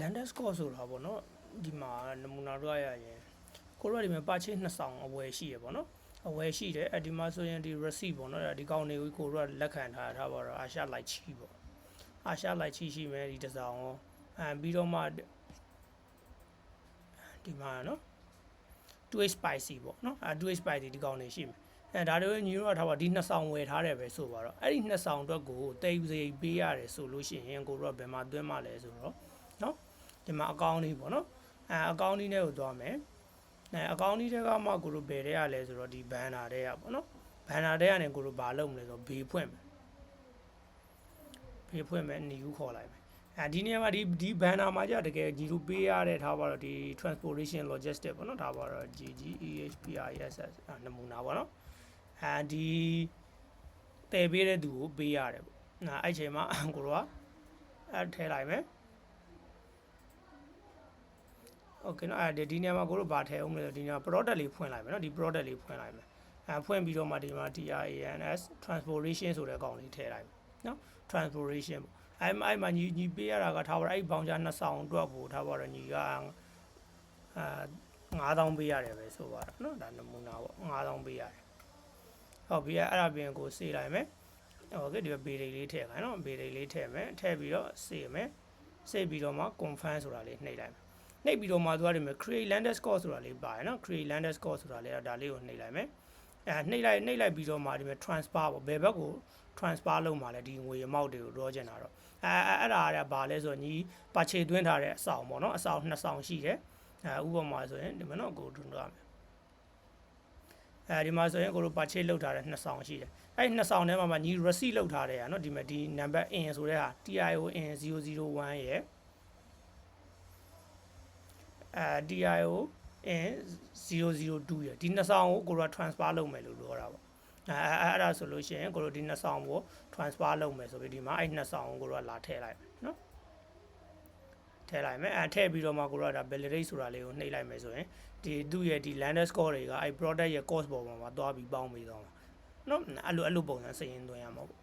landed score ဆိုတာပေါ့နော်ဒီမှာနမူနာတော့ရရင်ကိုတို့ကဒီမှာပါချေနှစ်ဆောင်အဝယ်ရှိရပေါ့နော်အဝယ်ရှိတယ်ဒီမှာဆိုရင်ဒီ receipt ပေါ့နော်ဒီကောင်တွေကိုတို့ကလက်ခံထားပါတော့အာရှလိုက်ချီပေါ့အာရှလိုက်ချီရှိမယ်ဒီတစ်ဆောင်ရောပြီးတော့မှဒီမှာနော် 2 spicy ပေါ့နော်2 spicy ဒီကောင်တွေရှိမယ်ဒါတွေညီတို့ကထားပါဒီနှစ်ဆောင်ဝယ်ထားတယ်ပဲဆိုပါတော့အဲ့ဒီနှစ်ဆောင်အတွက်ကိုတိတ်စိပေးရတယ်ဆိုလို့ရှိရင်ကိုတို့ကဘယ်မှာသွင်းမှလဲဆိုတော့နော်ဒီမှာအကောင့်လေးပေါ့နော်အကောင့်လေးနဲ့ကိုသွားမယ်အကောင့်လေးတွေကမှကိုတို့ဘယ်ထဲရလဲဆိုတော့ဒီ banner ထဲရပေါ့နော် banner ထဲကနေကိုတို့ဘာလုပ်မလဲဆိုတော့ဘေးဖွင့်မယ် new ခေါ်လိုက်မယ်ဒီနေရာမှာဒီ banner မှာじゃတကယ်ညီတို့ပေးရတဲ့ထားပါတော့ဒီ transportation logistic ပေါ့နော်ဒါပါတော့ GGEHPRSS နမူနာပေါ့နော်ဒီတည်ပေးတဲ့သူကိုပေးရတယ်ပေါ့အဲ့ချိန်မှာကိုတို့ကထည့်လိုက်မယ်โอเคနော်ဒီနေရာမှာကိုတို့ဗာထည့်အောင်မလို့ဒီနေရာ product လေးဖွင့်လိုက်မယ်နော်ဒီ product လေးဖွင့်လိုက်မယ်ဖွင့်ပြီးတော့မှဒီမှာ TRANS transportation ဆိုတဲ့ကောင်လေးထည့်လိုက်မယ်နော် transportation ပေါ့အဲ့မှာညီပေးရတာကထားပါတော့အဲ့ဘောင်ချာနှစ်ဆောင်အတွက်ကိုထားပါတော့ညီက9000ပေးရတယ်ပဲဆိုပါတော့နော်ဒါနမူနာပေါ့9000ပေးရတယ်ဟုတ်ပြီအဲ့ဒါပြင်ကိုစေးလိုက်မယ်โอเคဒီဘေးလေးထည့်ခိုင်းနော်ဘေးလေးထည့်မယ်ထည့်ပြီးတော့စေးမယ်စေးပြီးတော့မှ confirm ဆိုတာလေးနှိပ်လိုက်မယ်နှိပ်ပြီးတော့မှသွားတယ်မယ် create landed score ဆိုတာလေးပါတယ်နော် create landed score ဆိုတာလေးဒါလေးကိုနှိပ်လိုက်မယ်နှိပ်လိုက်ပြီးတော့မှဒီမှာ transfer ပေါ့ဘယ်ဘက်ကို transfer လုပ်မှလဲဒီငွေအမောက်တွေကိုတော့ကျင်တာတော့အဲ့ဒါကဘာလဲဆိုတော့ညီပါချေသွင်းထားတဲ့အဆောင်ပေါ့နော်အဆောင်2ဆောင်ရှိတယ်ဥပမာဆိုရင်ဒီမှာနော်ကိုထွန်းတော့မယ်ဒီမှာဆိုရင်ကိုတို့ပါချေလောက်ထားတဲ့2ဆောင်ရှိတယ်အဲ့2ဆောင်ထဲမှာညီ receipt လောက်ထားတဲ့ဟာနော်ဒီမှာဒီ number in ဆိုတဲ့ဟာ TION 001ရဲ့TION 002ရဲ့ဒီ2ဆောင်ကိုကိုတို့က transfer လုပ်မယ်လို့ပြောတာပေါ့အဲ့ဒါဆိုလို့ရှိရင်ကိုတို့ဒီ2ဆောင်ကို transfer လုပ်မယ်ဆိုပြီးဒီမှာအဲ့2ဆောင်ကိုတို့ကလာထည့်လိုက်မယ်နော်ထည့်လိုက်မယ်ထည့်ပြီးတော့မှကိုတို့ကဒါ validate ဆိုတာလေးကိုနှိပ်လိုက်မယ်ဆိုရင်ဒီသူ့ရဲ့ဒီ landed score တွေကအဲ့ product ရဲ့ cost ပေါ်မှာသွားပြီးပေါင်းပြီးတော့နော်အဲ့လိုပုံစံစရင်းသွင်းရမှာပေါ့